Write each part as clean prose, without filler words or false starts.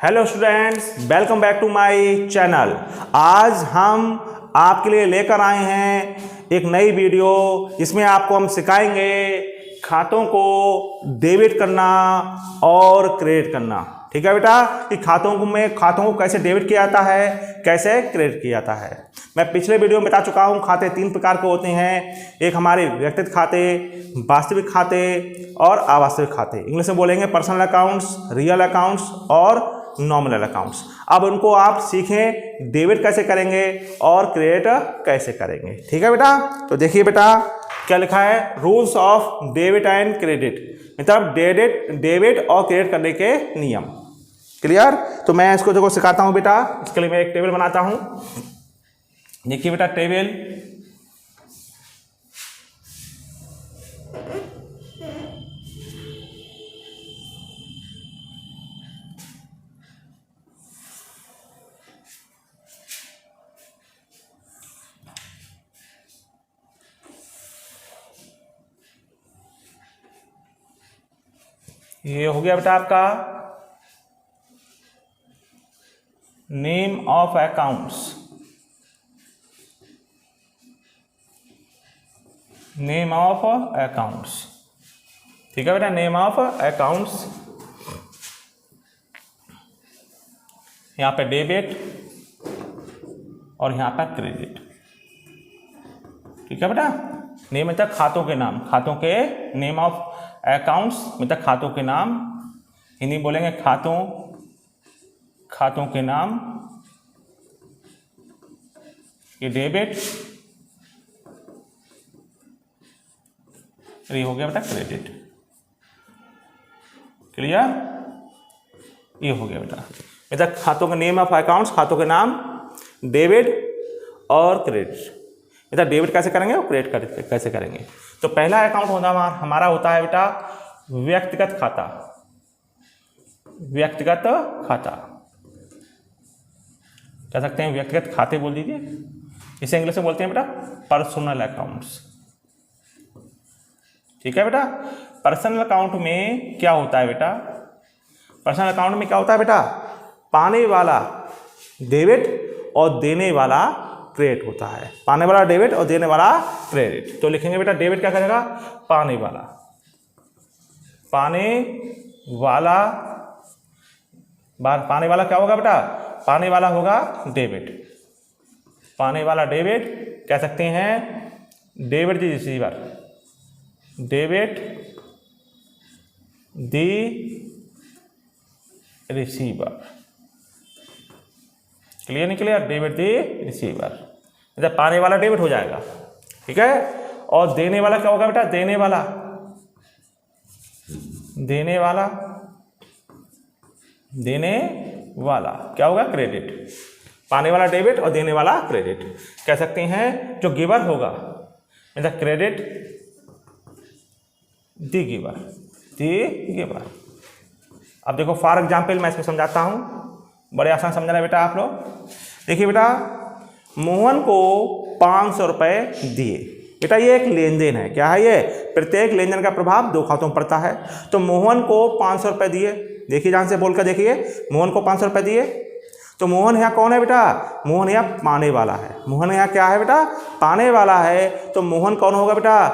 Hello students, welcome back to my channel. आज हम आपके लिए लेकर आए हैं एक नई वीडियो जिसमें आपको हम सिखाएंगे खातों को डेबिट करना और क्रेडिट करना। ठीक है बेटा, कि खातों को कैसे डेबिट किया जाता है, कैसे क्रेडिट किया जाता है। मैं पिछले वीडियो में बता चुका हूँ खाते 3 प्रकार के होते हैं। एक हमारे व्यक्तिगत खाते, वास्तविक खाते और अवास्तविक खाते। इंग्लिश में बोलेंगे पर्सनल अकाउंट्स, रियल अकाउंट्स और नॉमिनल अकाउंट्स। अब उनको आप सीखें डेबिट कैसे करेंगे और क्रेडिट कैसे करेंगे। ठीक है बेटा, तो देखिए बेटा क्या लिखा है, rules of debit and credit, मतलब डेबिट और क्रेडिट करने के नियम। क्लियर? तो मैं इसको देखो सिखाता हूं बेटा। इसके लिए मैं एक टेबल बनाता हूं। देखिए बेटा टेबल, ये हो गया बेटा आपका name of accounts, name of accounts. ठीक है बेटा, नेम ऑफ अकाउंट्स। यहां पे डेबिट और यहां पर क्रेडिट। ठीक है बेटा, नेम मतलब खातों के नाम, खातों के नेम ऑफ अकाउंट्स मतलब खातों के नाम। हिंदी में बोलेंगे खातों के नाम। ये डेबिट, ये हो गया बेटा क्रेडिट। क्लियर? ये हो गया बेटा, मतलब खातों के नेम ऑफ अकाउंट्स, खातों के नाम, डेबिट और क्रेडिट। मतलब डेबिट कैसे करेंगे और क्रेडिट कैसे करेंगे। तो पहला अकाउंट हमारा होता है बेटा व्यक्तिगत खाता। व्यक्तिगत खाता कह सकते हैं, व्यक्तिगत खाते बोल दीजिए। इसे इंग्लिश में बोलते हैं बेटा पर्सनल अकाउंट्स। ठीक है बेटा, पर्सनल अकाउंट में क्या होता है बेटा, पर्सनल अकाउंट में क्या होता है बेटा, पाने वाला डेबिट और देने वाला क्रेडिट होता है। पाने वाला डेबिट और देने वाला क्रेडिट। तो लिखेंगे बेटा डेबिट क्या करेगा, पाने वाला, पाने वाला क्या होगा बेटा, पाने वाला होगा डेबिट। पाने वाला डेबिट कह सकते हैं डेबिट दी रिसीवर, डेबिट दी रिसीवर। क्लियर नहीं क्लियर? डेबिट दी रिसीवर मतलब पाने वाला डेबिट हो जाएगा। ठीक है, और देने वाला क्या होगा बेटा, देने वाला क्या होगा, क्रेडिट। पाने वाला डेबिट और देने वाला क्रेडिट। कह सकते हैं जो गिवर होगा मतलब क्रेडिट दी गिवर। अब देखो फॉर एग्जाम्पल मैं इसको समझाता हूं, बड़े आसान समझना है बेटा आप लोग। देखिए बेटा, मोहन को 500 रुपए दिए। बेटा ये एक लेन देन है। क्या है ये? प्रत्येक लेन देन का प्रभाव 2 खातों में पड़ता है। तो मोहन को 500 रुपए दिए। देखिए ध्यान से बोलकर देखिए, मोहन को 500 रुपए दिए। तो मोहन यहाँ कौन है बेटा, मोहन यहाँ पाने वाला है। मोहन यहाँ क्या है बेटा, पाने वाला है। तो मोहन कौन होगा बेटा,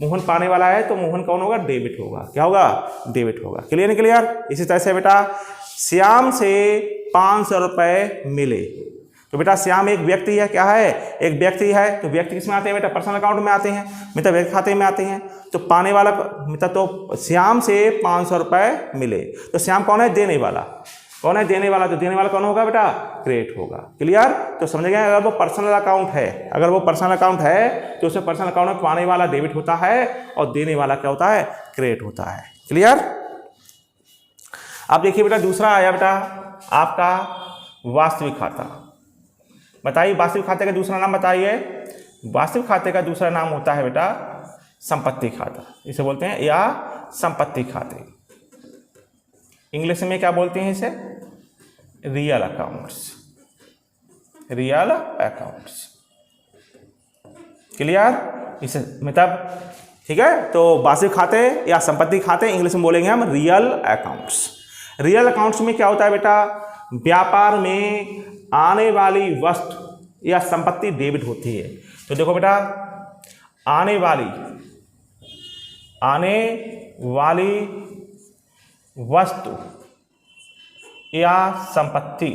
मोहन पाने वाला है तो मोहन कौन होगा, डेबिट होगा। क्या होगा, डेबिट होगा। क्लियर नहीं क्लियर? इसी तरह से बेटा श्याम से 500 रुपए मिले। तो बेटा श्याम एक व्यक्ति है। क्या है, एक व्यक्ति है। तो व्यक्ति किस में आते हैं बेटा, पर्सनल अकाउंट में आते हैं, मतलब व्यक्ति खाते में आते हैं। तो पाने वाला मतलब तो श्याम से 500 रुपए मिले। तो श्याम कौन है, देने वाला। कौन है, देने वाला। तो देने वाला कौन होगा बेटा, क्रेडिट होगा। क्लियर? तो समझ गए, अगर वो पर्सनल अकाउंट है, तो उसमें पर्सनल अकाउंट में पाने वाला डेबिट होता है और देने वाला क्या होता है, क्रेडिट होता है। क्लियर? अब देखिए बेटा दूसरा आया बेटा आपका वास्तविक खाता। बताइए वास्तविक खाते का दूसरा नाम बताइए। वास्तविक खाते का दूसरा नाम होता है बेटा संपत्ति खाता, इसे बोलते हैं, या संपत्ति खाते। इंग्लिश में क्या बोलते हैं इसे, real accounts. Real accounts. Clear? इसे मतलब ठीक है, तो वास्तविक खाते या संपत्ति खाते इंग्लिश में बोलेंगे हम रियल अकाउंट्स। रियल अकाउंट्स में क्या होता है बेटा, व्यापार में आने वाली वस्तु या संपत्ति डेबिट होती है। तो देखो बेटा, आने वाली वस्तु या संपत्ति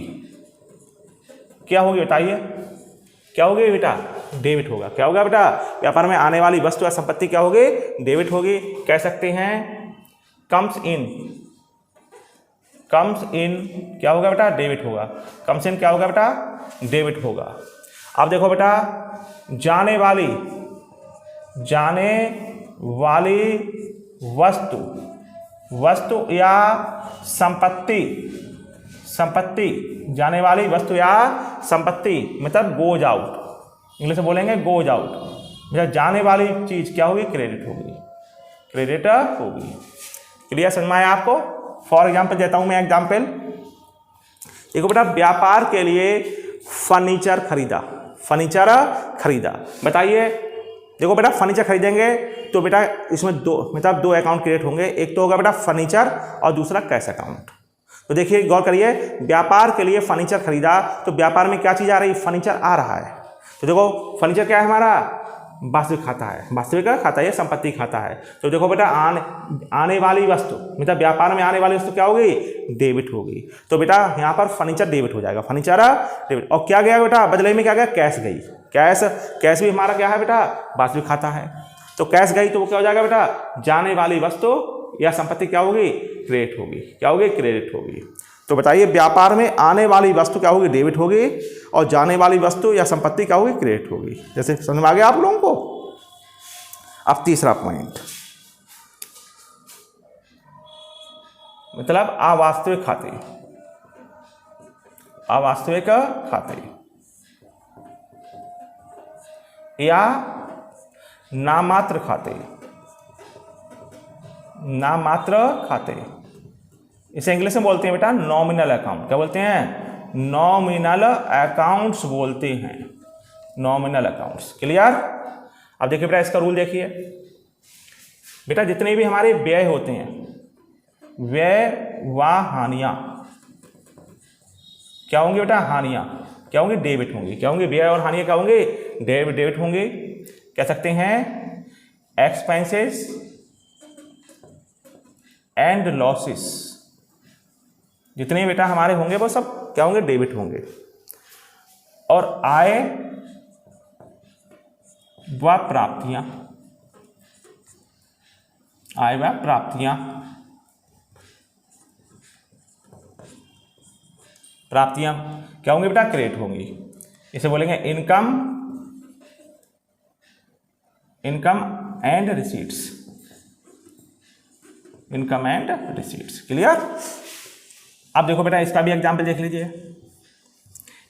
क्या होगी बताइए, क्या होगी बेटा? डेबिट होगा। क्या होगा बेटा? व्यापार में आने वाली वस्तु या संपत्ति क्या होगी? डेबिट होगी। कह सकते हैं कम्स इन क्या होगा बेटा? डेबिट होगा। कम्स इन क्या होगा बेटा? डेबिट होगा। अब देखो बेटा, जाने वाली वस्तु या संपत्ति, जाने वाली वस्तु या संपत्ति मतलब गोज आउट, इंग्लिश में बोलेंगे गोज आउट। मतलब जाने वाली चीज क्या होगी? क्रेडिट होगी। क्लियर, समझ में आया आपको? फॉर एग्जाम्पल देता हूं मैं एग्जाम्पल। देखो बेटा, व्यापार के लिए फर्नीचर खरीदा। बताइए, देखो बेटा, फर्नीचर खरीदेंगे तो बेटा इसमें दो अकाउंट क्रिएट होंगे। एक तो होगा बेटा फर्नीचर और दूसरा कैश अकाउंट। तो देखिए, गौर करिए, व्यापार के लिए फर्नीचर खरीदा तो व्यापार में क्या चीज आ रही है? फर्नीचर आ रहा है। तो देखो, फर्नीचर क्या है हमारा? वास्तविक खाता है, संपत्ति खाता है। तो देखो बेटा, आने वाली वस्तु मतलब व्यापार में आने वाली वस्तु क्या होगी? डेबिट होगी। तो बेटा यहाँ पर फर्नीचर डेबिट हो जाएगा, फर्नीचर डेबिट। और क्या गया बेटा? बदले में क्या गया? कैश गई। कैश भी हमारा क्या है बेटा? वास्तविक खाता है। तो कैश गई तो वो क्या हो जाएगा बेटा? जाने वाली वस्तु या संपत्ति क्या होगी? क्रेडिट होगी। क्या होगी? क्रेडिट होगी। तो बताइए, व्यापार में आने वाली वस्तु क्या होगी? डेबिट होगी, और जाने वाली वस्तु या संपत्ति क्या होगी? क्रेडिट होगी। जैसे समझ में आ गया आप लोगों को? अब तीसरा पॉइंट, मतलब अवास्तविक खाते या नामात्र खाते। इसे इंग्लिश में बोलते हैं बेटा नॉमिनल अकाउंट। क्या बोलते हैं? नॉमिनल अकाउंट्स बोलते हैं, नॉमिनल अकाउंट्स। क्लियर? अब देखिए बेटा, इसका रूल देखिए बेटा, जितने भी हमारे व्यय होते हैं, व्यय व हानियां क्या होंगी बेटा? हानियां क्या होंगी? डेबिट होंगी। क्या होंगी? व्यय और हानियां क्या होंगी? डेबिट होंगी। कह सकते हैं एक्सपेंसेस एंड लॉसेस, जितने बेटा हमारे होंगे वो सब क्या होंगे? डेबिट होंगे। और आय व प्राप्तियां क्या होंगी बेटा? क्रेडिट होंगी। इसे बोलेंगे इनकम एंड रिसीट्स। क्लियर? अब देखो बेटा, इसका भी एग्जाम्पल देख लीजिए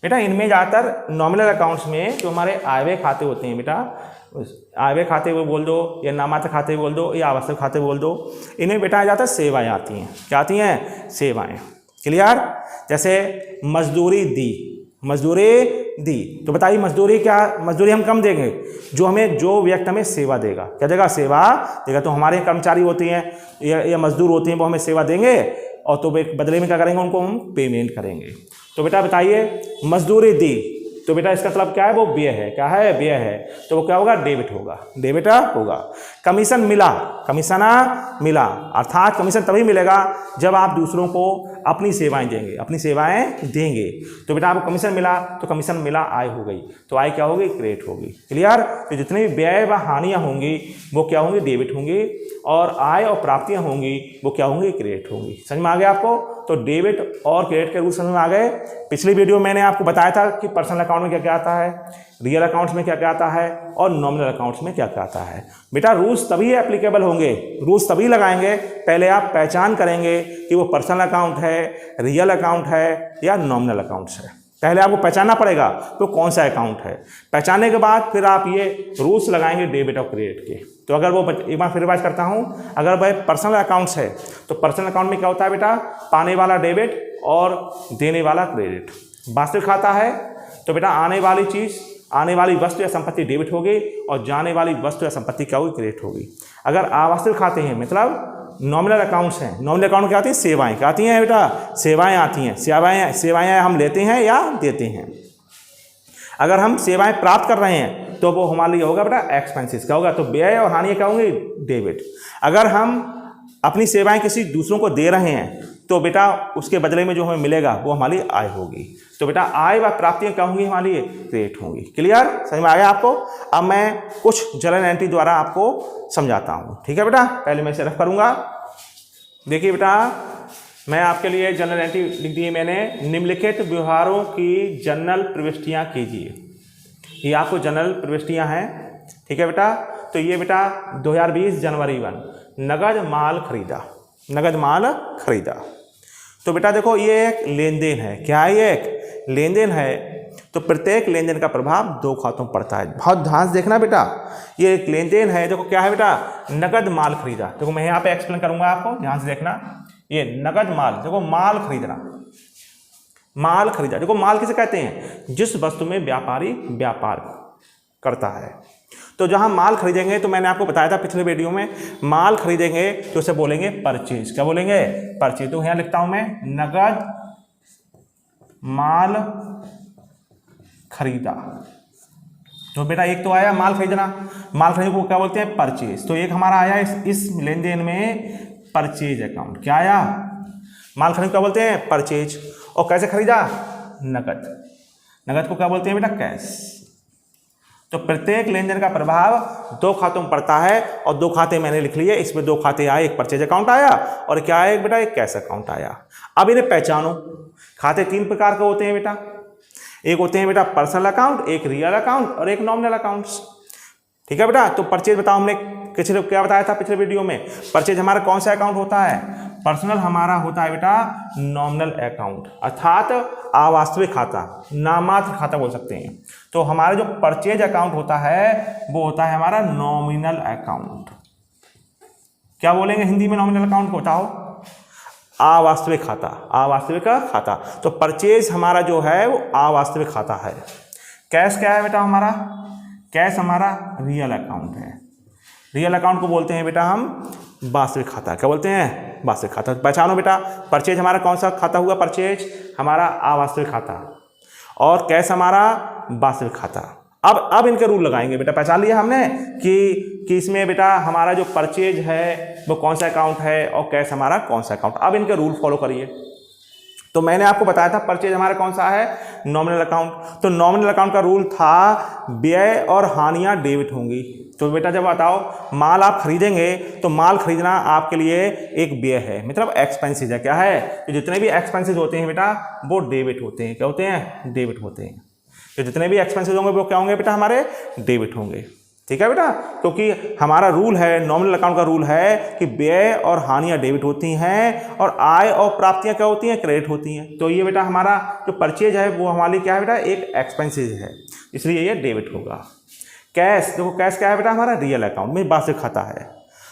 बेटा। इनमें ज़्यादातर नॉमिनल अकाउंट्स में जो हमारे आयव्यय खाते होते हैं बेटा, आयव्यय खाते वो बोल दो या नामात्र खाते बोल दो या आवश्यक खाते बोल दो, इनमें बेटा ज़्यादातर सेवाएं आती हैं। क्या आती हैं? सेवाएं। क्लियर? जैसे मजदूरी दी तो बताइए, मजदूरी हम कम देंगे जो व्यक्ति हमें सेवा देगा। क्या देगा? सेवा देगा। तो हमारे कर्मचारी होते हैं या मजदूर होते हैं, वो हमें सेवा देंगे और तो बदले में क्या करेंगे? उनको हम पेमेंट करेंगे। तो बेटा बताइए, मजदूरी दी तो बेटा इसका मतलब क्या है? वो व्यय है। क्या है? व्यय है। तो वो क्या होगा? डेबिट होगा। कमीशन मिला अर्थात कमीशन तभी मिलेगा जब आप दूसरों को अपनी सेवाएं देंगे। तो बेटा आपको कमीशन मिला तो कमीशन मिला आय हो गई, तो आय क्या होगी? क्रेडिट होगी। क्लियर? तो जितने भी व्यय व हानियां होंगी वो क्या होंगी? डेबिट होंगी, और आय और प्राप्तियां होंगी वो क्या होंगी? क्रेडिट होंगी। समझ में आ गया आपको? तो डेबिट और क्रेडिट के रूल समझ में आ गए। पिछली वीडियो मैंने आपको बताया था कि पर्सनल अकाउंट में क्या क्या आता है, रियल अकाउंट्स में क्या क्या आता है और नॉमिनल अकाउंट्स में क्या क्या आता है। बेटा रूल्स तभी एप्लीकेबल होंगे, रूल्स तभी लगाएंगे, पहले आप पहचान करेंगे कि वो पर्सनल अकाउंट है, रियल अकाउंट है या नॉमिनल अकाउंट्स है। पहले आपको पहचानना पड़ेगा तो कौन सा अकाउंट है। पहचानने के बाद फिर आप ये रूल्स लगाएंगे डेबिट और क्रेडिट के। तो अगर वो एक बार फिर रिवाइज करता हूँ, अगर भाई पर्सनल अकाउंट्स है तो पर्सनल अकाउंट में क्या होता है बेटा? पाने वाला डेबिट और देने वाला क्रेडिट। वास्तविक खाता है तो बेटा आने वाली वस्तु या संपत्ति डेबिट होगी और जाने वाली वस्तु या संपत्ति क्या होगी? क्रेडिट होगी। अगर अवास्तविक खाते हैं मतलब नॉमिनल अकाउंट्स हैं। नॉमिनल अकाउंट क्या आती हैं? सेवाएं। क्या आती हैं बेटा? सेवाएं आती हैं। सेवाएं हम लेते हैं या देते हैं। अगर हम सेवाएं प्राप्त कर रहे हैं तो वो हमारे लिए होगा बेटा एक्सपेंसेस। क्या होगा? तो व्यय और हानि क्या होंगी? डेबिट। अगर हम अपनी सेवाएं किसी दूसरों को दे रहे हैं तो बेटा उसके बदले में जो हमें मिलेगा वो हमारी आय होगी। तो बेटा आय व प्राप्तियां क्या होंगी? हमारी क्रेडिट होंगी। क्लियर? समझ में आ गया आपको? अब मैं कुछ जर्नल एंट्री द्वारा आपको समझाता हूँ। ठीक है बेटा, पहले मैं इसे रफ करूँगा। देखिए बेटा, मैं आपके लिए जर्नल एंट्री लिख दी है मैंने। निम्नलिखित व्यवहारों की जर्नल प्रविष्टियाँ कीजिए। ये आपको जर्नल प्रविष्टियाँ हैं। ठीक है बेटा, तो ये बेटा 2020 जनवरी 1 नगद माल खरीदा। नगद माल खरीदा तो बेटा देखो ये एक लेन देन है। क्या है? ये एक लेन देन है। तो प्रत्येक लेन देन का प्रभाव दो खातों पर पड़ता है। बहुत ध्यान से देखना बेटा, ये एक लेन देन है। देखो क्या है बेटा? नगद माल खरीदा। देखो मैं यहाँ पे एक्सप्लेन करूंगा आपको, ध्यान से देखना। ये नगद माल, देखो माल खरीदना, माल खरीदा। देखो माल किसे कहते हैं? जिस वस्तु में व्यापारी व्यापार करता है। तो जहां माल खरीदेंगे, तो मैंने आपको बताया था पिछले वीडियो में, माल खरीदेंगे तो उसे बोलेंगे परचेज। क्या बोलेंगे? परचेज। तो यहां लिखता हूं मैं नगद माल खरीदा। तो बेटा एक तो आया माल खरीदना, माल खरीदने को क्या बोलते हैं? परचेज। तो एक हमारा आया इस लेन देन में परचेज अकाउंट। क्या आया? माल खरीदने को क्या बोलते हैं? परचेज। और कैसे खरीदा? नगद। नगद को क्या बोलते हैं बेटा? कैश। तो प्रत्येक लेन देन का प्रभाव दो खातों में पड़ता है और दो खाते मैंने लिख लिए। इसमें दो खाते आए, एक परचेज अकाउंट आया और क्या आया बेटा? एक कैश अकाउंट आया। अब इन्हें पहचानो। खाते तीन प्रकार के होते हैं बेटा। एक होते हैं बेटा पर्सनल अकाउंट, एक रियल अकाउंट और एक नॉमिनल अकाउंट्स। ठीक है बेटा, तो परचेज बताओ, हमने क्या बताया था पिछले वीडियो में? परचेज हमारा कौन सा अकाउंट होता है? पर्सनल हमारा होता है बेटा नॉमिनल अकाउंट, अर्थात अवास्तविक खाता, नामात्र खाता बोल सकते हैं। तो हमारा जो परचेज अकाउंट होता है वो होता है हमारा नॉमिनल अकाउंट। क्या बोलेंगे हिंदी में नॉमिनल अकाउंट को? बताओ। अवास्तविक खाता, अवास्तविक खाता। तो परचेज हमारा जो है वो अवास्तविक खाता है। कैश क्या है बेटा हमारा? कैश हमारा रियल अकाउंट है। रियल अकाउंट को बोलते हैं बेटा हम वास्तविक खाता। क्या बोलते हैं? वास्तविक खाता। पहचानो बेटा, परचेज हमारा कौन सा खाता हुआ? परचेज हमारा अवास्तविक खाता और कैश हमारा वास्तविक खाता। अब इनके रूल लगाएंगे बेटा। पहचान लिया हमने कि इसमें बेटा हमारा जो परचेज है वो कौन सा अकाउंट है और कैश हमारा कौन सा अकाउंट। अब इनके रूल फॉलो करिए। तो मैंने आपको बताया था परचेज हमारा कौन सा है? Nominal account. तो नॉमिनल अकाउंट का रूल था व्यय और हानियां डेबिट होंगी। तो बेटा जब बताओ माल आप खरीदेंगे तो माल खरीदना आपके लिए एक व्यय है, मतलब एक्सपेंसेस है। क्या है? तो जितने भी एक्सपेंसेस होते हैं बेटा वो डेबिट होते हैं। क्या होते हैं? डेबिट होते हैं। तो जितने भी एक्सपेंसेस होंगे वो क्या होंगे बेटा? हमारे डेबिट होंगे। ठीक है बेटा, क्योंकि हमारा रूल है, नॉमिनल अकाउंट का रूल है कि व्यय और हानियां डेबिट होती हैं और आय और प्राप्तियां क्या होती हैं? क्रेडिट होती हैं। तो ये बेटा हमारा जो परचेज है वो हमारे लिए क्या है बेटा? एक एक्सपेंसेस है, इसलिए ये डेबिट होगा। कैश, देखो कैश क्या है बेटा? हमारा रियल अकाउंट में वास्तविक खाता है।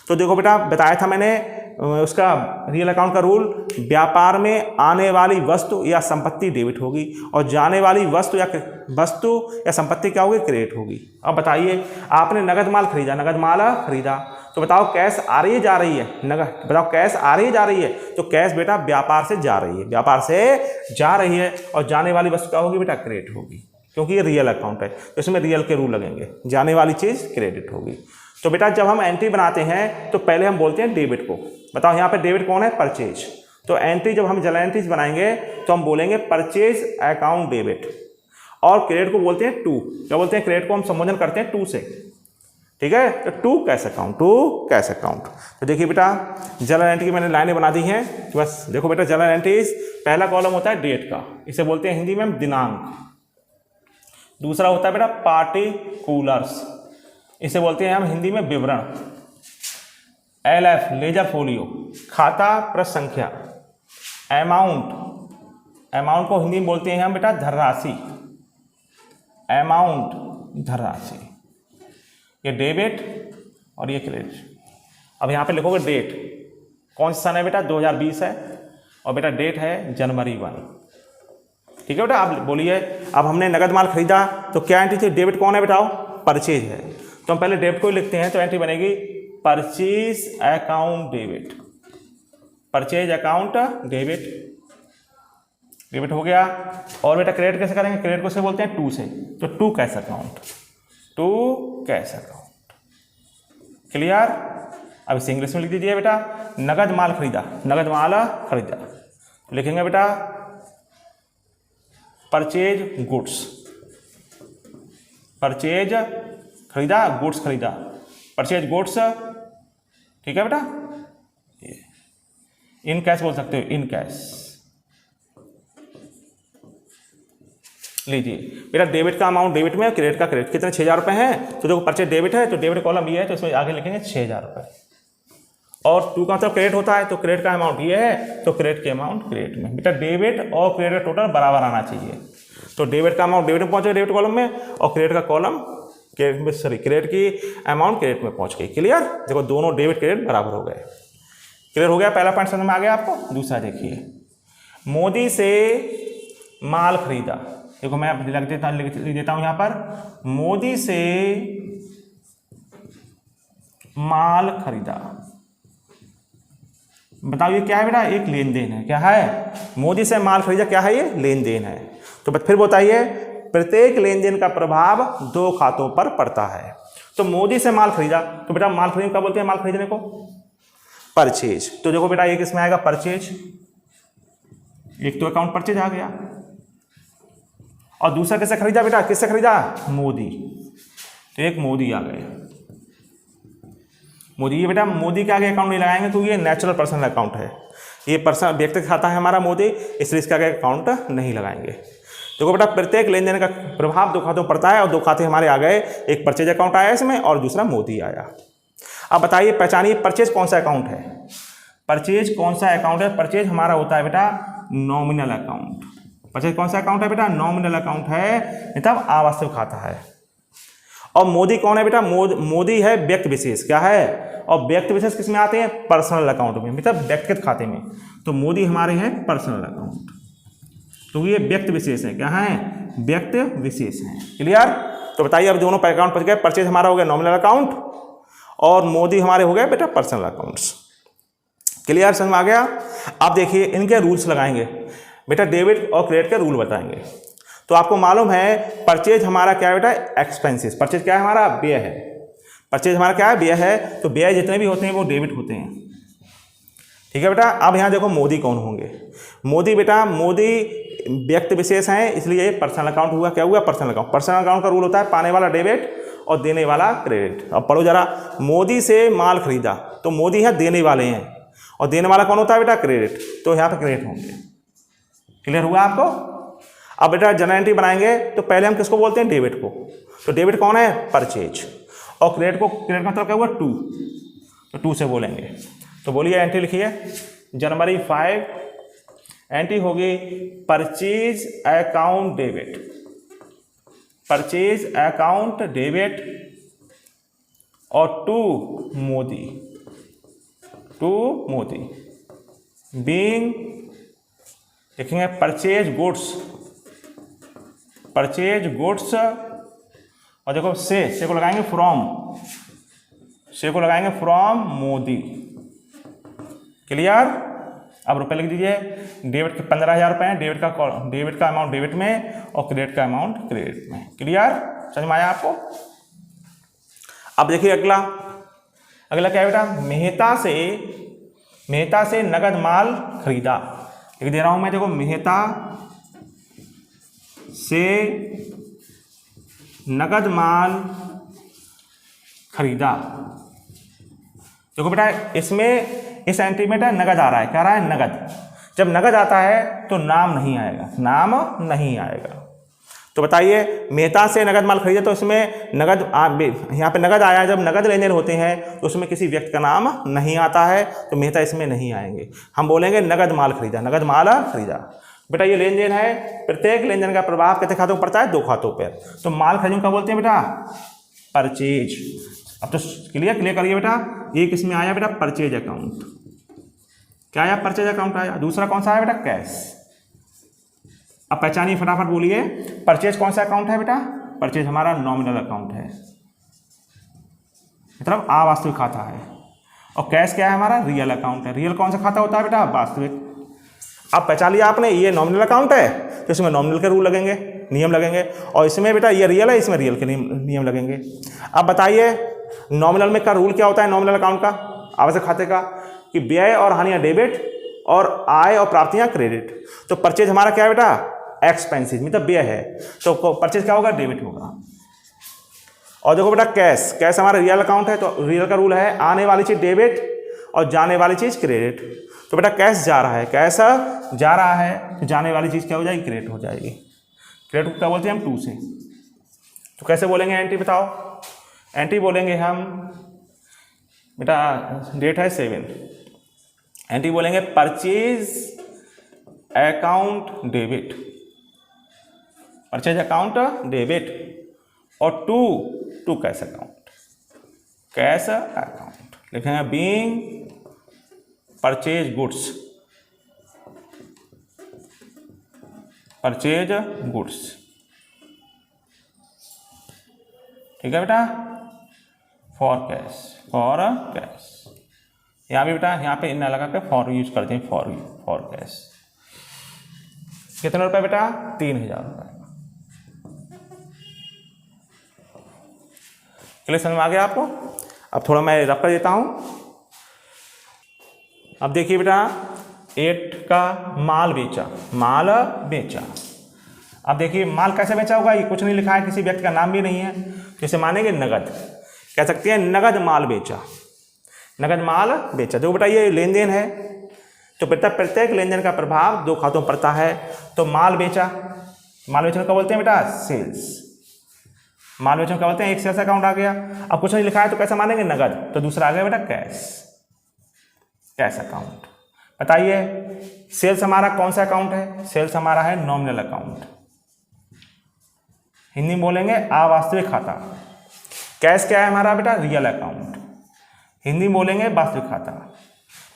तो देखो बेटा बताया था मैंने उसका रियल अकाउंट का रूल, व्यापार में आने वाली वस्तु या संपत्ति डेबिट होगी और जाने वाली वस्तु या संपत्ति क्या होगी? क्रेडिट होगी। अब बताइए, आपने नगद माल खरीदा, नगद माल खरीदा, तो बताओ कैश आ रही है जा रही है? नगद, बताओ कैश आ रही है जा रही है? तो कैश बेटा व्यापार से जा रही है, व्यापार से जा रही है और जाने वाली वस्तु क्या होगी बेटा? क्रेडिट होगी, क्योंकि ये रियल अकाउंट है तो इसमें रियल के रूल लगेंगे। जाने वाली चीज़ क्रेडिट होगी। तो बेटा जब हम एंट्री बनाते हैं तो पहले हम बोलते हैं डेबिट को। बताओ यहाँ पे डेबिट कौन है? परचेज। तो एंट्री जब हम जर्नल एंट्रीज बनाएंगे तो हम बोलेंगे परचेज अकाउंट डेबिट। और क्रेडिट को बोलते हैं टू। क्या बोलते हैं? क्रेडिट को हम संबोधन करते हैं टू से। ठीक है, तो to cash account, to cash account. तो देखिए बेटा जर्नल एंट्री की मैंने लाइनें बना दी हैं। बस देखो बेटा जर्नल एंट्रीज, पहला कॉलम होता है डेट का, इसे बोलते हैं हिंदी में हम दिनांक। दूसरा होता है बेटा पार्टिकुलर्स, इसे बोलते हैं हम हिंदी में विवरण। LF लेजर फोलियो, खाता प्रश्न संख्या। अमाउंट, अमाउंट को हिंदी में बोलते हैं हम बेटा धनराशि, अमाउंट धनराशि। ये डेबिट और ये क्रेडिट। अब यहाँ पे लिखोगे डेट, कौन सा सन है बेटा? 2020 है और बेटा डेट है जनवरी 1। ठीक है बेटा, आप बोलिए। अब हमने नगद माल खरीदा तो क्या एंट्री थी? डेबिट कौन है बेटाओ? परचेज है। तो हम पहले डेबिट को ही लिखते हैं, तो एंट्री बनेगी purchase account debit. Purchase account debit, debit हो गया। और बेटा क्रेडिट कैसे करेंगे, क्रेडिट को से बोलते हैं टू से, तो to cash account, to cash account. Clear. अब इसे इंग्लिश में लिख दीजिए बेटा, नगद माल खरीदा, नगद माल खरीदा, लिखेंगे बेटा परचेज गुड्स, परचेज खरीदा, गुड्स खरीदा, परचेज गुड्स, ठीक है बेटा। इन कैश बोल सकते हो, इन कैश। लीजिए बेटा डेबिट का अमाउंट डेबिट में, क्रेडिट का क्रेडिट, कितने 6,000 रुपये हैं, तो देखो परचेज डेबिट है तो डेबिट कॉलम ये है, तो इसमें आगे लिखेंगे 6,000 रुपये। और टू का मतलब क्रेडिट होता है, तो क्रेडिट का अमाउंट ये है, तो क्रेडिट के अमाउंट क्रेडिट में। बेटा डेबिट और क्रेडिट टोटल बराबर आना चाहिए, तो डेबिट का अमाउंट डेबिट में पहुंचेगा डेबिट कॉलम में, और क्रेडिट का कॉलम क्रेडिट में, सॉरी क्रेडिट की अमाउंट क्रेडिट में पहुंच गई। क्लियर। देखो दोनों डेबिट क्रेडिट बराबर हो गए। क्लियर हो गया, पहला पॉइंट समझ में आ गया आपको। दूसरा देखिए, मोदी से माल खरीदा, देखो मैं लिख देता हूं यहां पर, मोदी से माल खरीदा। बताओ ये क्या है बेटा, एक लेन देन है। क्या है, मोदी से माल खरीदा, क्या है ये, लेन देन है। तो फिर बताइए, प्रत्येक लेन देन का प्रभाव दो खातों पर पड़ता है। तो मोदी से माल खरीदा, तो बेटा माल खरीदने क्या बोलते हैं, माल खरीदने को परचेज। तो देखो बेटा एक इसमें आएगा परचेज, एक तो अकाउंट परचेज आ गया, और दूसरा किससे खरीदा बेटा, किससे खरीदा, मोदी, तो एक मोदी आ गए। मोदी, ये बेटा मोदी के आगे अकाउंट नहीं लगाएंगे, तो ये नेचुरल पर्सनल अकाउंट है, ये पर्सनल व्यक्तिगत खाता है हमारा मोदी, इसलिए इसके आगे अकाउंट नहीं लगाएंगे। देखो बेटा प्रत्येक लेन देन का प्रभाव दो खातों पड़ता है, और दो खाते हमारे आ गए, एक परचेज अकाउंट आया इसमें और दूसरा मोदी आया। अब बताइए पहचानिए परचेज कौन सा अकाउंट है, परचेज कौन सा अकाउंट है। परचेज हमारा होता है बेटा नॉमिनल अकाउंट। परचेज कौन सा अकाउंट है बेटा, नॉमिनल अकाउंट है, मतलब आवास्तविक खाता है। और मोदी कौन है बेटा, मोदी है व्यक्ति विशेष। क्या है, और व्यक्ति विशेष किस में आते हैं, पर्सनल अकाउंट में, मतलब व्यक्तिगत खाते में। तो मोदी हमारे हैं पर्सनल अकाउंट, तो ये व्यक्ति विशेष है। क्या है, व्यक्ति विशेष है। क्लियर। तो बताइए अब दोनों अकाउंट पहुंच गए, परचेज हमारा हो गया नॉमिनल अकाउंट और मोदी हमारे हो गए बेटा पर्सनल अकाउंट्स। क्लियर, समझ में आ गया। अब देखिए इनके रूल्स लगाएंगे बेटा, डेबिट और क्रेडिट के रूल बताएंगे। तो आपको मालूम है परचेज हमारा क्या है बेटा, एक्सपेंसेस। परचेज क्या है हमारा, व्यय है। परचेज हमारा क्या है, व्यय है। तो व्यय जितने भी होते हैं वो डेबिट होते हैं। ठीक है बेटा। अब यहाँ देखो मोदी कौन होंगे, मोदी बेटा, मोदी व्यक्ति विशेष हैं, इसलिए ये पर्सनल अकाउंट हुआ। क्या हुआ, पर्सनल अकाउंट। पर्सनल अकाउंट का रूल होता है पाने वाला डेबिट और देने वाला क्रेडिट। अब पढ़ो जरा, मोदी से माल खरीदा, तो मोदी है देने वाले हैं, और देने वाला कौन होता है बेटा, क्रेडिट, तो यहाँ पे क्रेडिट होंगे। क्लियर हुआ आपको। अब बेटा जनरल एंट्री बनाएंगे, तो पहले हम किसको बोलते हैं, डेबिट को। तो डेबिट कौन है, परचेज, और क्रेडिट को, क्रेडिट का मतलब क्या हुआ, टू, तो टू से बोलेंगे। तो बोलिए एंट्री लिखिए, जनवरी 5 एंट्री होगी purchase account debit, purchase account debit, और to Modi, to Modi being, लिखेंगे परचेज गुड्स, परचेज गुड्स, और देखो से को लगाएंगे फ्रॉम, से को लगाएंगे फ्रॉम मोदी। क्लियर। अब रुपए लिख दीजिए, डेबिट के 15,000 रुपये हैं, डेबिट का अमाउंट डेबिट में और क्रेडिट का अमाउंट क्रेडिट में। क्लियर, समझ में आया आपको। अब देखिए अगला क्या है बेटा, मेहता से नगद माल खरीदा। लिख दे रहा हूं मैं, देखो मेहता से नगद माल खरीदा। देखो बेटा इसमें, इस एंट्री में नगद आ रहा है, क्या रहा है, नगद। जब नगद आता है तो नाम नहीं आएगा, नाम नहीं आएगा। तो बताइए मेहता से नगद माल खरीदा, तो इसमें नगद, यहाँ पे नगद आया, जब नगद लेन देन होते हैं तो उसमें किसी व्यक्ति का नाम नहीं आता है, तो मेहता इसमें नहीं आएंगे। हम बोलेंगे नगद माल खरीदा, नगद माल खरीदा। बेटा ये लेन देन है, प्रत्येक लेन देन का प्रभाव कितने खातों पर पड़ता है, दो खातों पर। तो माल खरीदने का बोलते हैं बेटा परचेज। अब तो क्लियर करिए बेटा, ये किस में आया बेटा, परचेज अकाउंट। क्या आया, परचेज अकाउंट आया। दूसरा कौन सा आया बेटा, कैश। अब पहचानिए फटाफट बोलिए, परचेज कौन सा अकाउंट है बेटा, परचेज हमारा नॉमिनल अकाउंट है, मतलब अवास्तविक खाता है। और कैश क्या है हमारा, रियल अकाउंट है। रियल कौन सा खाता होता है बेटा, वास्तविक। अब पहचान लिया आपने, ये नॉमिनल अकाउंट है तो इसमें नॉमिनल के रूल लगेंगे, नियम लगेंगे, और इसमें बेटा ये रियल है, इसमें रियल के नियम लगेंगे। अब बताइए नॉमिनल में का रूल क्या होता है, नॉमिनल अकाउंट का, आवश्यक खाते का, कि व्यय और हानियां डेबिट और आय और प्राप्तियां क्रेडिट। तो परचेज हमारा क्या है बेटा, एक्सपेंसिव, मतलब व्यय है, तो परचेज क्या होगा, डेबिट होगा। और देखो बेटा कैश, कैश हमारा रियल अकाउंट है तो रियल का रूल है आने वाली चीज डेबिट और जाने वाली चीज क्रेडिट। तो बेटा कैश जा रहा है, कैश जा रहा है तो जाने वाली चीज क्या हो जाएगी, क्रेडिट हो जाएगी। क्रेडिट को क्या बोलते हैं हम, टू से। तो कैसे बोलेंगे एंट्री बताओ, एंट्री बोलेंगे हम बेटा, डेट है 7, एंट्री बोलेंगे purchase account debit, purchase account debit, और to cash account, cash account लिखेंगे being purchase goods, purchase goods, ठीक है बेटा, फॉर कैश, फॉर कैश। यहाँ भी बेटा यहाँ पे इन लगा के फॉर यूज करते हैं, फॉर कैश। कितने रुपए बेटा, 3000 रुपये। क्लियर समझ में आ गया आपको। अब थोड़ा मैं रफ कर देता हूँ। अब देखिए बेटा 8 का माल बेचा, माल बेचा। अब देखिए माल कैसे बेचा होगा, ये कुछ नहीं लिखा है, किसी व्यक्ति का नाम भी नहीं है, तो इसे मानेंगे नगद, कह सकते हैं नगद माल बेचा, नगद माल बेचा। जो बेटा ये लेन देन है तो बेटा प्रत्येक लेन देन का प्रभाव 2 खातों में पड़ता है। तो माल बेचा, माल बेचने का बोलते हैं बेटा सेल्स, माल बेचने का बोलते हैं, एक सेल्स अकाउंट आ गया। अब कुछ नहीं लिखा है तो कैसे मानेंगे, नगद, तो दूसरा आ गया बेटा कैश, कैश अकाउंट। बताइए सेल्स हमारा कौन सा अकाउंट है, सेल्स हमारा है नॉमिनल अकाउंट, हिंदी में बोलेंगे अवास्तविक खाता। कैश क्या है हमारा बेटा, रियल अकाउंट, हिंदी में बोलेंगे वास्तविक खाता।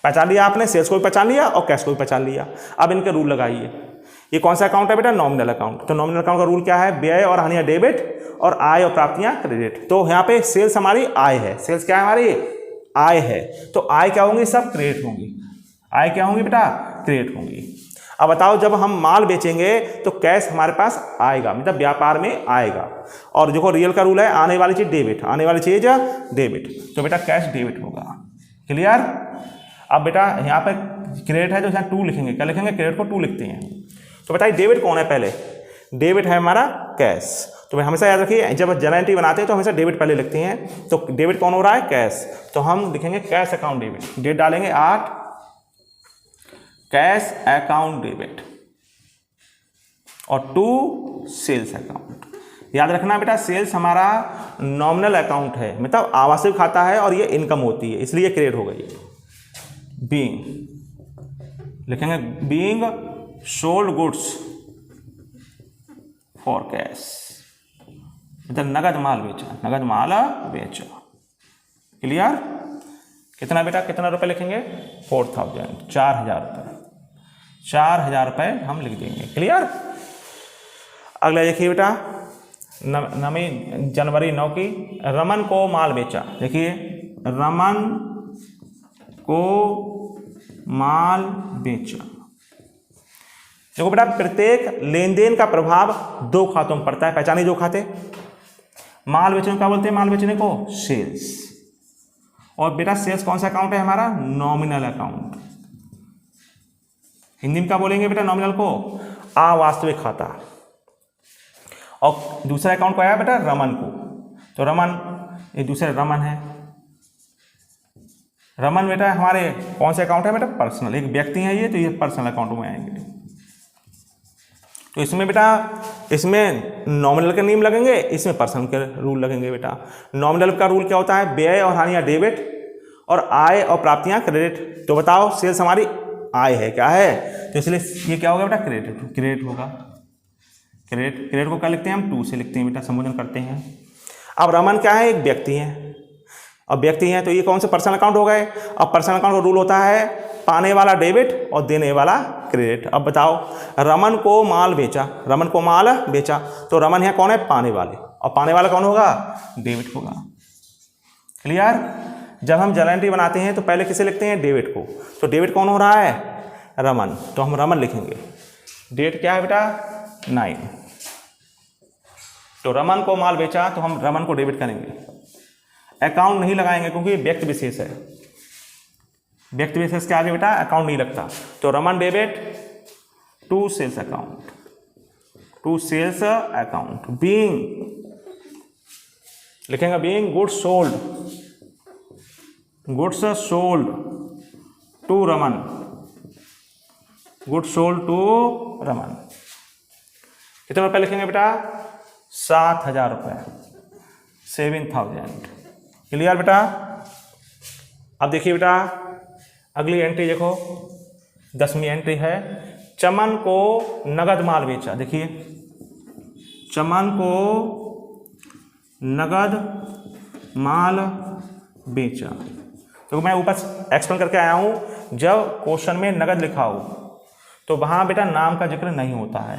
पहचान लिया आपने, सेल्स को भी पहचान लिया और कैश को भी पहचान लिया। अब इनके रूल लगाइए। ये कौन सा अकाउंट है बेटा, नॉमिनल अकाउंट। तो नॉमिनल अकाउंट का रूल क्या है, व्यय और हानियां डेबिट और आय और प्राप्तियां क्रेडिट। तो यहाँ पे सेल्स हमारी आय है, सेल्स क्या है हमारी, आय है, तो आय क्या होंगी, सब क्रेडिट होंगी, आय क्या होंगी बेटा, क्रेडिट होंगी। अब बताओ जब हम माल बेचेंगे तो कैश हमारे पास आएगा, मतलब व्यापार में आएगा, और देखो रियल का रूल है आने वाली चीज डेबिट, आने वाली चीज डेबिट, तो बेटा कैश डेबिट होगा। क्लियर। अब बेटा यहाँ पे क्रेडिट है तो यहाँ 2 लिखेंगे, क्या लिखेंगे, क्रेडिट को 2 लिखते हैं। तो बताइए डेबिट कौन है, पहले डेबिट है हमारा कैश। तो हमेशा याद रखिए जब जर्नल एंट्री बनाते हैं तो हमेशा डेबिट पहले लिखते हैं। तो डेबिट कौन हो रहा है, कैश, तो हम लिखेंगे कैश अकाउंट डेबिट, डेट डालेंगे 8, कैश अकाउंट डेबिट, और 2 सेल्स अकाउंट। याद रखना बेटा सेल्स हमारा नॉमिनल अकाउंट है, मतलब आवासीय खाता है, और ये इनकम होती है इसलिए क्रेडिट हो गई। बीइंग लिखेंगे being sold goods for cash, मतलब नगद माल बेचा, नगद माल बेचा। क्लियर। कितना बेटा, कितना रुपए लिखेंगे, 4000, 4000 रुपये, 4000 रुपये हम लिख देंगे। क्लियर। अगला देखिए बेटा 9 जनवरी 9 की, रमन को माल बेचा। देखिए रमन को माल बेचा। देखो बेटा प्रत्येक लेन देन का प्रभाव 2 खातों में पड़ता है, पहचानिए 2 खाते। माल बेचने का बोलते हैं, माल बेचने को सेल्स, और बेटा सेल्स कौन सा अकाउंट है हमारा, नॉमिनल अकाउंट। हिंदी में क्या बोलेंगे बेटा, नॉमिनल को अवास्तविक खाता। और दूसरा अकाउंट को आया बेटा रमन को, तो रमन ये दूसरे रमन है, रमन बेटा हमारे कौन से अकाउंट है बेटा, पर्सनल, एक व्यक्ति है ये, तो ये पर्सनल अकाउंट में आएंगे। तो इसमें बेटा इसमें नॉमिनल के नियम लगेंगे, इसमें पर्सनल के रूल लगेंगे बेटा। नॉमिनल का रूल क्या होता है, व्यय और हानियां डेबिट और आय और प्राप्तियां क्रेडिट। तो बताओ सेल्स हमारी आय है, क्या है, तो इसलिए ये क्या होगा बेटा, क्रेडिट, क्रेडिट होगा। क्रेडिट, क्रेडिट को क्या लिखते हैं हम, 2 से लिखते हैं बेटा, संबोधन करते हैं। अब रमन क्या है, एक व्यक्ति है, अब व्यक्ति हैं तो ये कौन से पर्सनल अकाउंट हो गए। अब पर्सनल अकाउंट का रूल होता है पाने वाला डेबिट और देने वाला क्रेडिट। अब बताओ रमन को माल बेचा, रमन को माल बेचा, तो रमन यहाँ कौन है, पाने वाले, और पाने वाला कौन होगा, डेबिट होगा। क्लियर। जब हम जर्नल एंट्री बनाते हैं तो पहले किसे लिखते हैं, डेबिट को। तो डेबिट कौन हो रहा है, रमन, तो हम रमन लिखेंगे। डेट क्या है बेटा, 9। तो रमन को माल बेचा तो हम रमन को डेबिट करेंगे। अकाउंट नहीं लगाएंगे क्योंकि व्यक्ति विशेष है, व्यक्ति विशेष के आगे बेटा अकाउंट नहीं लगता। तो Raman debit to sales account, to sales account. Being लिखेंगे being goods sold, goods sold to Raman, goods sold to Raman. कितने रुपये लिखेंगे बेटा, 7,000 रुपये, 7,000। क्लियर बेटा। अब देखिए बेटा अगली एंट्री देखो, 10वीं एंट्री है, चमन को नगद माल बेचा। देखिए चमन को नगद माल बेचा। तो मैं ऊपर एक्सप्लेन करके आया हूं, जब क्वेश्चन में नगद लिखा हो तो वहां बेटा नाम का जिक्र नहीं होता है,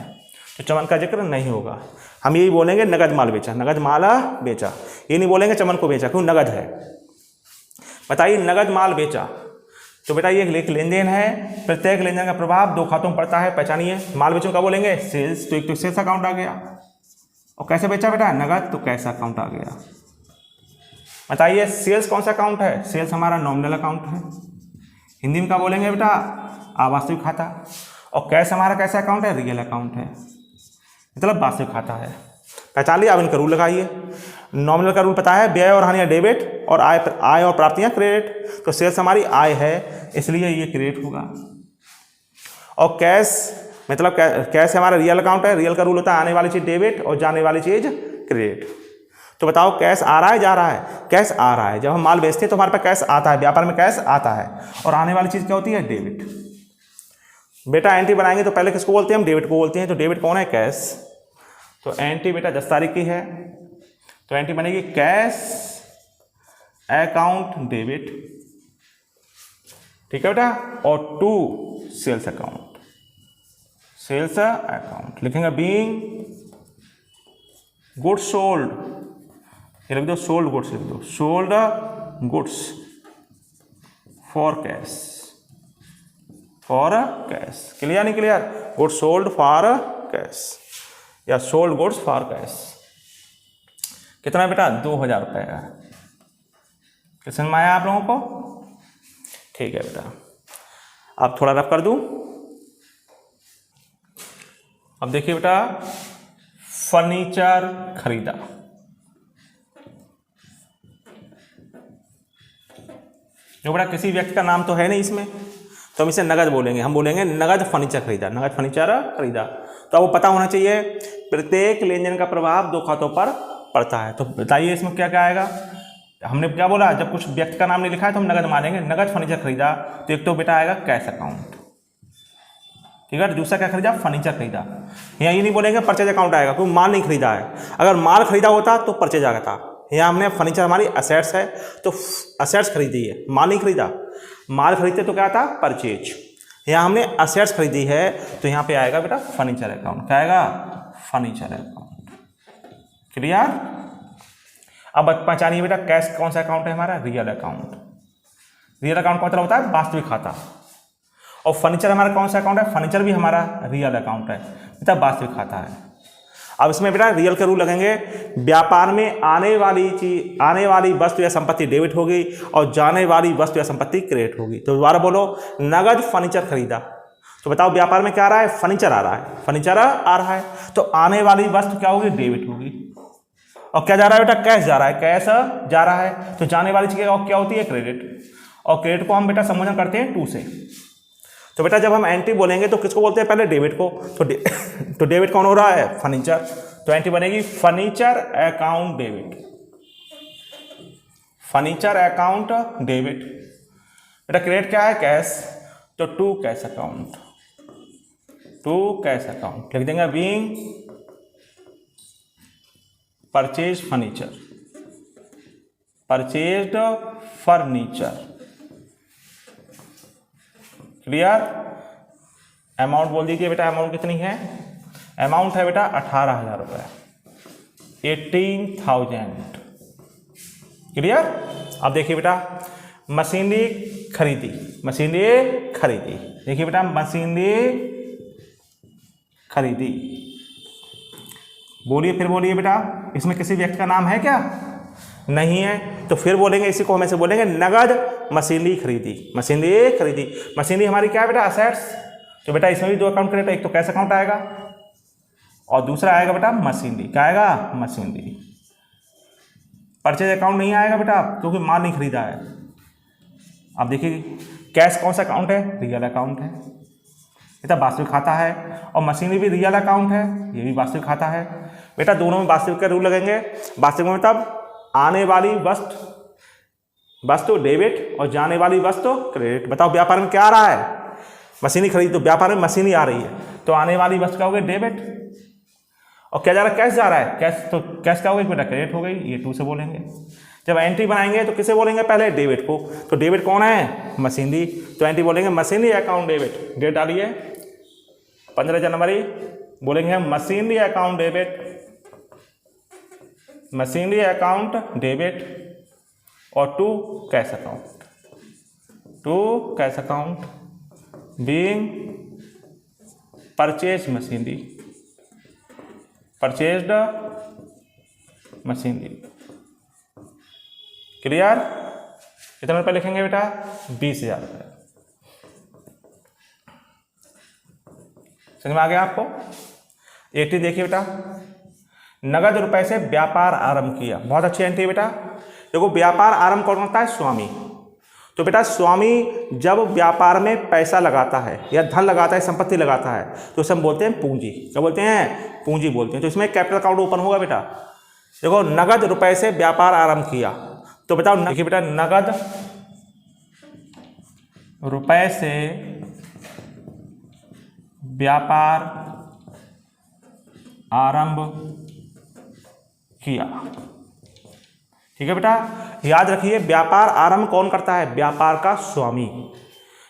तो चमन का जिक्र नहीं होगा। हम यही बोलेंगे नगद माल बेचा, नगद माल बेचा, ये नहीं बोलेंगे चमन को बेचा, क्यों, नगद है। बताइए नगद माल बेचा, तो बेटा ये एक लेन देन है, प्रत्येक लेन देन का प्रभाव दो खातों में पड़ता है, पहचानिए। माल बेचो का बोलेंगे सेल्स, तो एक तो सेल्स अकाउंट आ गया, और कैसे बेचा बेटा, नगद, तो कैश अकाउंट आ गया। बताइए सेल्स कौन सा अकाउंट है, सेल्स हमारा नॉमिनल अकाउंट है, हिंदी में क्या बोलेंगे बेटा, अवास्तविक खाता। और कैश हमारा कैसा अकाउंट है, रियल अकाउंट है, मतलब वास्तविक खाता है। पहचान लिया। अब इनका रूल लगाइए। नॉमिनल का रूल पता है, व्यय और हानि डेबिट और आय और प्राप्तियां क्रेडिट। तो सेल्स हमारी आय है, इसलिए ये क्रेडिट होगा। और कैश मतलब कैश हमारा रियल अकाउंट है, रियल का रूल होता है आने वाली चीज डेबिट और जाने वाली चीज क्रेडिट। तो बताओ कैश आ रहा है, जा रहा है, कैश आ रहा है। जब हम माल बेचते हैं तो हमारे पास कैश आता है, व्यापार में कैश आता है, और आने वाली चीज क्या होती है, डेबिट। बेटा एंट्री बनाएंगे तो पहले किसको बोलते हैं, हम डेबिट को बोलते हैं। तो डेबिट कौन है, कैश। तो एंट्री बेटा 10 तारीख की है, तो एंट्री बनेगी कैश अकाउंट डेबिट, ठीक है बेटा, और to sales account, sales account लिखेंगे बीइंग गुड्स सोल्ड, ये लिख दो सोल्ड गुड्स, लिख दो sold goods for cash, for cash. Clear नहीं clear, goods sold for cash या सोल्ड गुड्स फॉर कैश। कितना बेटा, 2,000 रुपये का। किस में आया आप लोगों को, ठीक है बेटा। अब थोड़ा रफ कर दूं। अब देखिए बेटा फर्नीचर खरीदा, जो बेटा किसी व्यक्ति का नाम तो है नहीं इसमें, तो हम इसे नगद बोलेंगे, हम बोलेंगे नगद फर्नीचर खरीदा, नगद फर्नीचर खरीदा। तो आपको पता होना चाहिए प्रत्येक लेन देन का प्रभाव दो खातों पर पड़ता है। तो बताइए इसमें क्या क्या आएगा। हमने क्या बोला, जब कुछ व्यक्ति का नाम नहीं लिखा है तो हम नगद मानेंगे। नगद फर्नीचर खरीदा, तो एक तो बेटा आएगा कैश अकाउंट, ठीक है। दूसरा क्या खरीदा, फर्नीचर खरीदा। यहाँ ये नहीं बोलेंगे परचेज अकाउंट आएगा, क्योंकि माल नहीं खरीदा है। अगर माल खरीदा होता तो परचेज आ था। यहाँ हमने फर्नीचर हमारी असेट्स है, तो असेट्स खरीदी है, माल नहीं खरीदा। माल खरीदते तो क्या था, परचेज। यहाँ हमने असेट्स खरीदी है, तो यहाँ पे आएगा बेटा फर्नीचर अकाउंट। क्या आएगा, फर्नीचर अकाउंट। क्लियर। अब पहचानिए बेटा कैश कौन सा अकाउंट है हमारा, रियल अकाउंट। रियल अकाउंट का मतलब होता है वास्तविक खाता। और फर्नीचर हमारा कौन सा अकाउंट है, फर्नीचर भी हमारा रियल अकाउंट है, मतलब वास्तविक खाता है। अब इसमें बेटा रियल के रूल लगेंगे। व्यापार में आने वाली वस्तु या संपत्ति डेबिट होगी और जाने वाली वस्तु या संपत्ति क्रेडिट होगी। तो दोबारा बोलो, नगद फर्नीचर खरीदा, तो बताओ व्यापार में क्या आ रहा है, फर्नीचर आ रहा है, फर्नीचर आ रहा है, तो आने वाली वस्तु क्या होगी, डेबिट होगी। और क्या जा रहा है बेटा, कैश जा रहा है, कैश जा रहा है, तो जाने वाली चीज क्या होती है, क्रेडिट। और क्रेडिट को हम बेटा संबोधन करते हैं टू से। तो बेटा जब हम एंट्री बोलेंगे तो किसको बोलते हैं, पहले डेबिट को। तो डेबिट कौन हो रहा है, फर्नीचर। तो एंट्री बनेगी furniture account debit, furniture account debit. बेटा क्रेडिट क्या है, कैश, तो to cash account, to cash account लिख देंगे। Being purchase furniture, purchased furniture. Clear. Amount बोल दीजिए बेटा, अमाउंट कितनी है, अमाउंट है बेटा 18,000 रुपये, 18,000। क्लियर। अब देखिए बेटा, मशीनरी खरीदी, मशीनरी खरीदी, देखिए बेटा मशीनरी खरीदी, बोलिए फिर बोलिए बेटा, इसमें किसी व्यक्ति का नाम है क्या? नहीं है, तो फिर बोलेंगे इसी को हम ऐसे बोलेंगे नगद मशीनरी खरीदी, मशीनरी खरीदी। मशीनरी हमारी क्या है बेटा? असेट्स। तो बेटा इसमें भी दो अकाउंट करें, तो एक तो कैश अकाउंट आएगा और दूसरा आएगा बेटा मशीनरी। क्या आएगा? मशीनरी। परचेज अकाउंट नहीं आएगा बेटा क्योंकि माल नहीं खरीदा है। अब देखिए कैश कौन सा अकाउंट है? रियल अकाउंट है, बेटा वास्तविक खाता है, और मशीनरी भी रियल अकाउंट है, ये भी वास्तविक खाता है। बेटा दोनों में वास्तविक के रूल लगेंगे। वास्तविक में तब आने वाली वस्तु डेबिट और जाने वाली वस्तु क्रेडिट। बताओ व्यापार में क्या आ रहा है? मशीनरी खरीद, तो व्यापार में मशीनरी आ रही है, तो आने वाली वस्तु क्या हो गई? डेबिट। और क्या जा रहा है? कैश जा रहा है, कैश, तो कैश क्या हो गई बेटा? क्रेडिट हो गई, ये 2 से बोलेंगे। जब एंट्री बनाएंगे तो किसे बोलेंगे? पहले डेबिट को। तो डेबिट कौन है? मशीनरी। तो एंट्री बोलेंगे मशीनरी अकाउंट डेबिट। डेट डालिए 15 जनवरी, बोलेंगे हम machinery account debit, machinery account debit, और to cash account, to cash account being purchase machinery, purchased machinery. Clear? कितना रुपये लिखेंगे बेटा? 20,000 रुपये। समझ में आ गया आपको? 80 देखिए बेटा, नगद रुपए से व्यापार आरंभ किया। बहुत अच्छी एंट्री बेटा। देखो व्यापार आरंभ कौन करता है? स्वामी। तो बेटा स्वामी जब व्यापार में पैसा लगाता है या धन लगाता है, संपत्ति लगाता है, तो उसे हम बोलते हैं पूंजी। क्या बोलते हैं? पूंजी बोलते हैं। तो इसमें कैपिटल अकाउंट ओपन होगा बेटा। देखो नगद रुपए से व्यापार आरंभ किया, तो बताओ देखिए बेटा, नगद रुपए से व्यापार आरंभ किया। ठीक है बेटा, याद रखिए व्यापार आरंभ कौन करता है? व्यापार का स्वामी।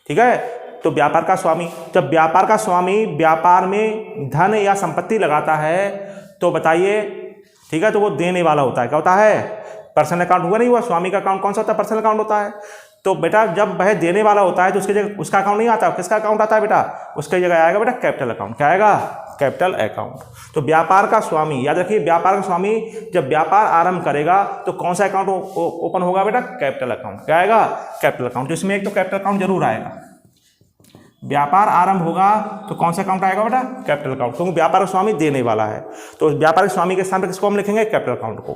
ठीक है, तो व्यापार का स्वामी, जब व्यापार का स्वामी व्यापार में धन या संपत्ति लगाता है तो बताइए, ठीक है, तो वो देने वाला होता है। क्या होता है? पर्सनल अकाउंट हुआ, नहीं हुआ? स्वामी का अकाउंट कौन सा होता है? पर्सनल अकाउंट होता है। तो बेटा जब वह देने वाला होता है तो उसकी जगह उसका अकाउंट नहीं आता, किसका अकाउंट आता है बेटा? उसकी जगह आएगा बेटा कैपिटल अकाउंट। क्या आएगा? Capital account. तो व्यापार का स्वामी, याद रखिए व्यापार का स्वामी जब व्यापार आरंभ करेगा तो कौन सा अकाउंट ओपन होगा बेटा? Capital account. क्या आएगा? Capital account. तो इसमें एक तो कैपिटल अकाउंट जरूर आएगा। व्यापार आरंभ होगा तो कौन सा अकाउंट आएगा बेटा? कैपिटल अकाउंट, क्योंकि व्यापार का स्वामी देने वाला है। तो व्यापार के स्वामी के स्थान पर किसको हम लिखेंगे? कैपिटल अकाउंट को।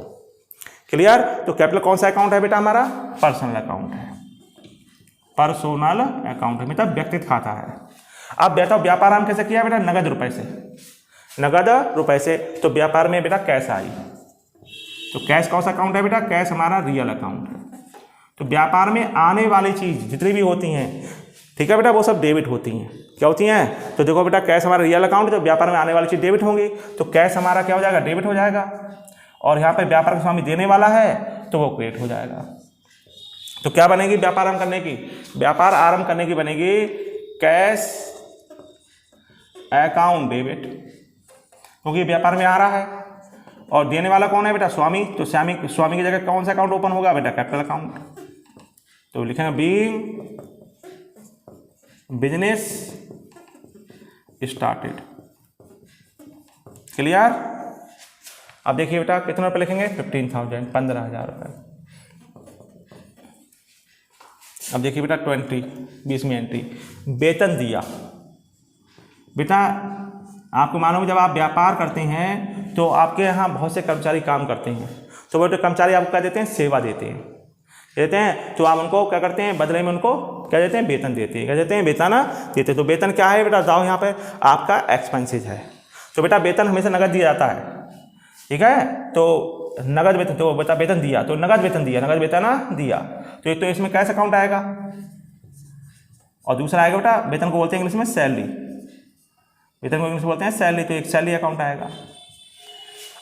क्लियर? तो कैपिटल कौन सा अकाउंट है बेटा? हमारा पर्सनल अकाउंट है, पर्सनल अकाउंट है, मतलब व्यक्तिगत खाता है। अब बेटा व्यापार आरंभ कैसे किया बेटा? नगद रुपए से, नगद रुपए से। तो व्यापार में बेटा कैश आई, तो कैश कौन सा अकाउंट है बेटा? कैश हमारा रियल अकाउंट है। तो व्यापार में आने वाली चीज जितनी भी होती हैं, ठीक है बेटा, वो सब डेबिट होती हैं। क्या होती हैं? तो देखो बेटा कैश हमारा रियल अकाउंट, तो व्यापार में आने वाली चीज डेबिट होंगी, तो कैश हमारा क्या हो जाएगा? डेबिट हो जाएगा। और यहाँ पे व्यापार का स्वामी देने वाला है तो वो क्रेडिट हो जाएगा। तो क्या बनेगी व्यापार आरंभ करने की? व्यापार आरंभ करने की बनेगी कैश अकाउंट डेबिट, क्योंकि व्यापार में आ रहा है। और देने वाला कौन है बेटा? स्वामी। तो स्वामी की जगह कौन सा अकाउंट ओपन होगा बेटा? Capital account. तो लिखेंगे बीइंग बिजनेस स्टार्टेड। क्लियर? अब देखिए बेटा कितने रुपये लिखेंगे? 15,000, 15,000 रुपये। अब देखिए बेटा 20 में एंट्री, वेतन दिया। बेटा आपको मालूम है जब आप व्यापार करते हैं तो आपके यहाँ बहुत से कर्मचारी काम करते हैं, तो वो कर्मचारी आपको क्या देते हैं? सेवा देते हैं। तो आप उनको क्या करते हैं? बदले में उनको क्या देते हैं? वेतन देते हैं। क्या देते हैं? वेतन देते हैं। तो वेतन क्या है बेटा? जाओ यहाँ पे आपका एक्सपेंसेज है। तो बेटा वेतन हमेशा नगद दिया जाता है, ठीक है। तो नगद वेतन, तो बेटा वेतन दिया तो नगद वेतन दिया, नगद वेतन दिया। तो एक तो इसमें कैश अकाउंट आएगा और दूसरा आएगा बेटा वेतन को बोलते हैं इंग्लिश में सैलरी, वेतन को इंग्लिश में बोलते हैं सैलरी। तो एक सैलरी अकाउंट आएगा।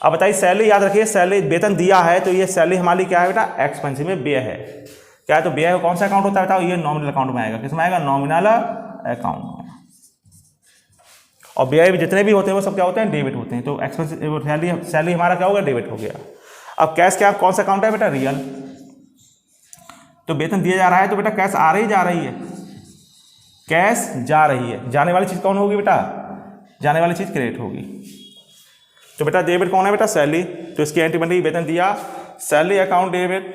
अब बताइए सैलरी, याद रखिए सैलरी वेतन दिया है तो ये सैलरी हमारी क्या है बेटा? एक्सपेंसिव में व्यय है। क्या है? तो व्यय कौन सा अकाउंट होता है बताओ? ये नॉमिनल अकाउंट में आएगा। किसमें आएगा? नॉमिनल अकाउंट में। और व्यय जितने भी होते हैं वो सब क्या होते हैं? डेबिट होते हैं। तो एक्सपेंसिव सैलरी हमारा क्या होगा? डेबिट हो गया। अब कैश क्या कौन सा अकाउंट है बेटा? रियल। तो वेतन दिया जा रहा है तो बेटा कैश आ रही जा रही है, कैश जा रही है। जाने वाली चीज़ कौन होगी बेटा, जाने वाली चीज़ क्रेडिट होगी। तो बेटा डेबिट कौन है बेटा, सैलरी, तो इसकी एंट्री बन रही वेतन दिया, salary account debit,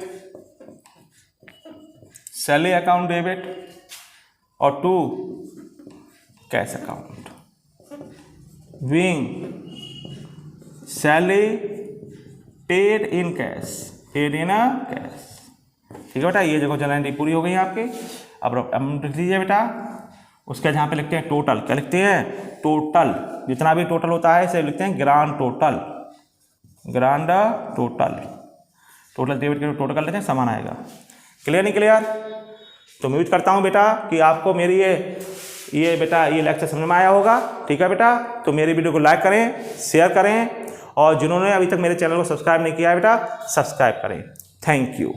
salary account debit, और to cash account, being salary paid in cash, paid in cash. ठीक है बेटा, ये देखो जनरल एंट्री पूरी हो गई आपके। अब लिख लीजिए बेटा, उसके जहाँ पे लिखते हैं टोटल, क्या लिखते हैं, टोटल, जितना भी टोटल होता है इसे लिखते हैं grand total, grand total, total debit के टोटल कर लेते हैं, समान आएगा। क्लियर नहीं क्लियर? तो उम्मीद करता हूँ बेटा कि आपको मेरी ये बेटा ये लेक्चर समझ में आया होगा। ठीक है बेटा, तो मेरी वीडियो को लाइक करें, शेयर करें, और जिन्होंने अभी तक मेरे चैनल को सब्सक्राइब नहीं किया है बेटा सब्सक्राइब करें। Thank you.